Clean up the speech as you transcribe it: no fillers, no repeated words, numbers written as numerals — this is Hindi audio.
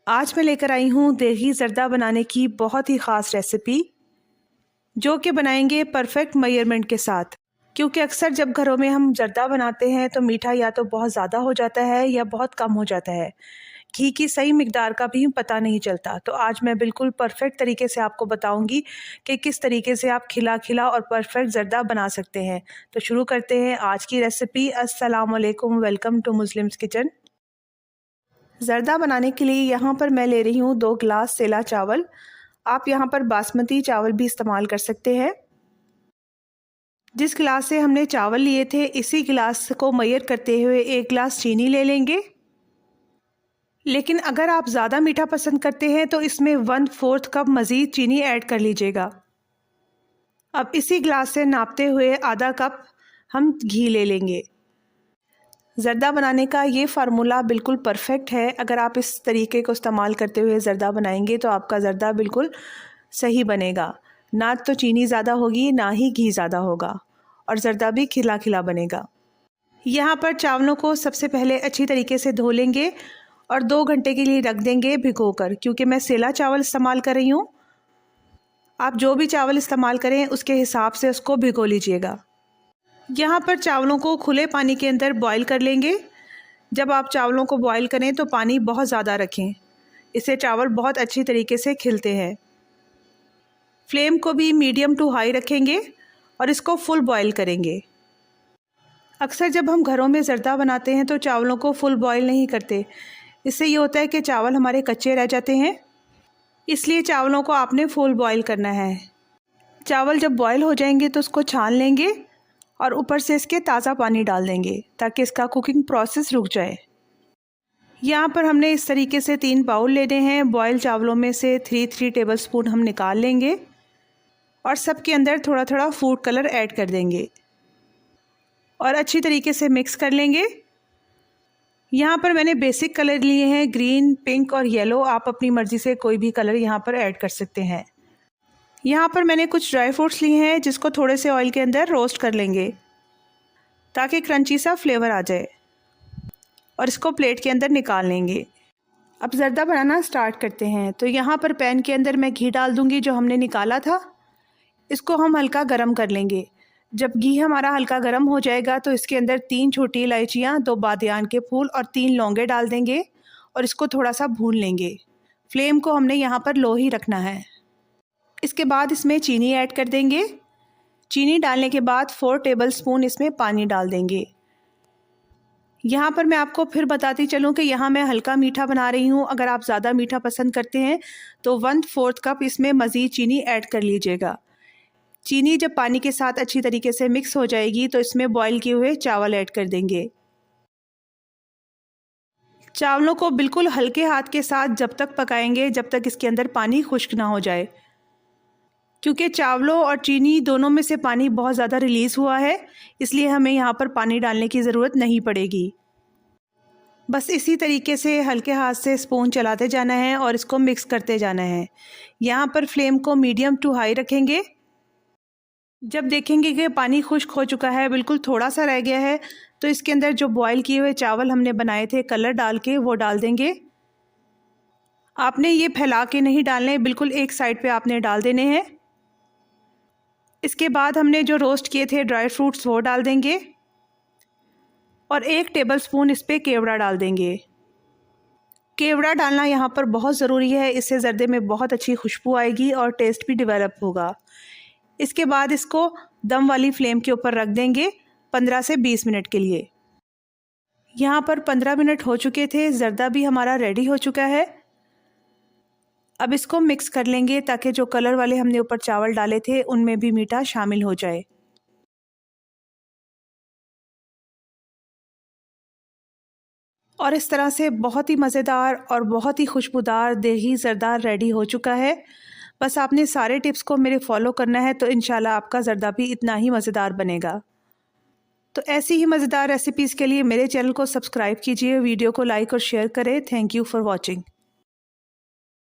आज मैं लेकर आई हूँ देगी ज़र्दा बनाने की बहुत ही ख़ास रेसिपी, जो कि बनाएंगे परफेक्ट मेजरमेंट के साथ। क्योंकि अक्सर जब घरों में हम ज़र्दा बनाते हैं तो मीठा या तो बहुत ज़्यादा हो जाता है या बहुत कम हो जाता है। घी की सही मिकदार का भी पता नहीं चलता। तो आज मैं बिल्कुल परफेक्ट तरीके से आपको बताऊंगी कि किस तरीके से आप खिला खिला और परफेक्ट ज़र्दा बना सकते हैं। तो शुरू करते हैं आज की रेसिपी। अस्सलाम वालेकुम, वेलकम टू मुस्लिम्स किचन। ज़र्दा बनाने के लिए यहाँ पर मैं ले रही हूँ 2 गिलास सेला चावल। आप यहाँ पर बासमती चावल भी इस्तेमाल कर सकते हैं। जिस गिलास से हमने चावल लिए थे इसी गिलास को मेजर करते हुए 1 गिलास चीनी ले लेंगे। लेकिन अगर आप ज़्यादा मीठा पसंद करते हैं तो इसमें 1/4 कप मज़ीद चीनी ऐड कर लीजिएगा। अब इसी गिलास से नापते हुए आधा कप हम घी ले लेंगे। ज़र्दा बनाने का ये फार्मूला बिल्कुल परफेक्ट है। अगर आप इस तरीके को इस्तेमाल करते हुए ज़र्दा बनाएंगे तो आपका ज़र्दा बिल्कुल सही बनेगा। ना तो चीनी ज़्यादा होगी, ना ही घी ज़्यादा होगा, और ज़र्दा भी खिला खिला बनेगा। यहाँ पर चावलों को सबसे पहले अच्छी तरीके से धो लेंगे और 2 घंटे के लिए रख देंगे भिगोकर। क्योंकि मैं सेला चावल इस्तेमाल कर रही हूँ, आप जो भी चावल इस्तेमाल करें उसके हिसाब से उसको भिगो लीजिएगा। यहाँ पर चावलों को खुले पानी के अंदर बॉईल कर लेंगे। जब आप चावलों को बॉईल करें तो पानी बहुत ज़्यादा रखें, इससे चावल बहुत अच्छी तरीके से खिलते हैं। फ्लेम को भी मीडियम टू हाई रखेंगे और इसको फुल बॉईल करेंगे। अक्सर जब हम घरों में ज़र्दा बनाते हैं तो चावलों को फुल बॉईल नहीं करते। इससे ये होता है कि चावल हमारे कच्चे रह जाते हैं, इसलिए चावलों को आपने फुल बॉईल करना है। चावल जब बॉईल हो जाएंगे तो उसको छान लेंगे और ऊपर से इसके ताज़ा पानी डाल देंगे ताकि इसका कुकिंग प्रोसेस रुक जाए। यहाँ पर हमने इस तरीके से 3 बाउल लेने हैं। बॉयल चावलों में से 3 टेबलस्पून हम निकाल लेंगे और सबके अंदर थोड़ा थोड़ा फूड कलर ऐड कर देंगे और अच्छी तरीके से मिक्स कर लेंगे। यहाँ पर मैंने बेसिक कलर लिए हैं, ग्रीन, पिंक और येलो। आप अपनी मर्ज़ी से कोई भी कलर यहाँ पर ऐड कर सकते हैं। यहाँ पर मैंने कुछ ड्राई फ्रूट्स लिए हैं जिसको थोड़े से ऑयल के अंदर रोस्ट कर लेंगे ताकि क्रंची सा फ्लेवर आ जाए, और इसको प्लेट के अंदर निकाल लेंगे। अब ज़र्दा बनाना स्टार्ट करते हैं। तो यहाँ पर पैन के अंदर मैं घी डाल दूँगी जो हमने निकाला था। इसको हम हल्का गरम कर लेंगे। जब घी हमारा हल्का गरम हो जाएगा तो इसके अंदर 3 छोटी इलायचियाँ, 2 बादियान के फूल और 3 लौंगे डाल देंगे और इसको थोड़ा सा भून लेंगे। फ्लेम को हमने यहाँ पर लो ही रखना है। इसके बाद इसमें चीनी ऐड कर देंगे। चीनी डालने के बाद 4 टेबलस्पून इसमें पानी डाल देंगे। यहाँ पर मैं आपको फिर बताती चलूँ कि यहाँ मैं हल्का मीठा बना रही हूँ। अगर आप ज़्यादा मीठा पसंद करते हैं तो 1/4 कप इसमें मज़ीद चीनी ऐड कर लीजिएगा। चीनी जब पानी के साथ अच्छी तरीके से मिक्स हो जाएगी तो इसमें बॉईल किए हुए चावल ऐड कर देंगे। चावलों को बिल्कुल हल्के हाथ के साथ जब तक पकाएंगे जब तक इसके अंदर पानी खुश्क ना हो जाए। क्योंकि चावलों और चीनी दोनों में से पानी बहुत ज़्यादा रिलीज़ हुआ है, इसलिए हमें यहाँ पर पानी डालने की ज़रूरत नहीं पड़ेगी। बस इसी तरीके से हल्के हाथ से स्पून चलाते जाना है और इसको मिक्स करते जाना है। यहाँ पर फ्लेम को मीडियम टू हाई रखेंगे। जब देखेंगे कि पानी खुश्क हो चुका है, बिल्कुल थोड़ा सा रह गया है, तो इसके अंदर जो बॉईल किए हुए चावल हमने बनाए थे कलर डाल के वो डाल देंगे। आपने ये फैला के नहीं डालने, बिल्कुल एक साइड पे आपने डाल देने हैं। इसके बाद हमने जो रोस्ट किए थे ड्राई फ्रूट्स वो डाल देंगे और 1 टेबलस्पून इस पर केवड़ा डाल देंगे। केवड़ा डालना यहाँ पर बहुत ज़रूरी है, इससे ज़र्दे में बहुत अच्छी खुशबू आएगी और टेस्ट भी डेवलप होगा। इसके बाद इसको दम वाली फ्लेम के ऊपर रख देंगे 15 से 20 मिनट के लिए। यहाँ पर 15 मिनट हो चुके थे, ज़र्दा भी हमारा रेडी हो चुका है। अब इसको मिक्स कर लेंगे ताकि जो कलर वाले हमने ऊपर चावल डाले थे उनमें भी मीठा शामिल हो जाए। और इस तरह से बहुत ही मज़ेदार और बहुत ही खुशबूदार देगी ज़र्दा रेडी हो चुका है। बस आपने सारे टिप्स को मेरे फॉलो करना है तो इंशाल्लाह आपका ज़र्दा भी इतना ही मज़ेदार बनेगा। तो ऐसी ही मज़ेदार रेसिपीज़ के लिए मेरे चैनल को सब्सक्राइब कीजिए, वीडियो को लाइक और शेयर करें। Thank you for watching.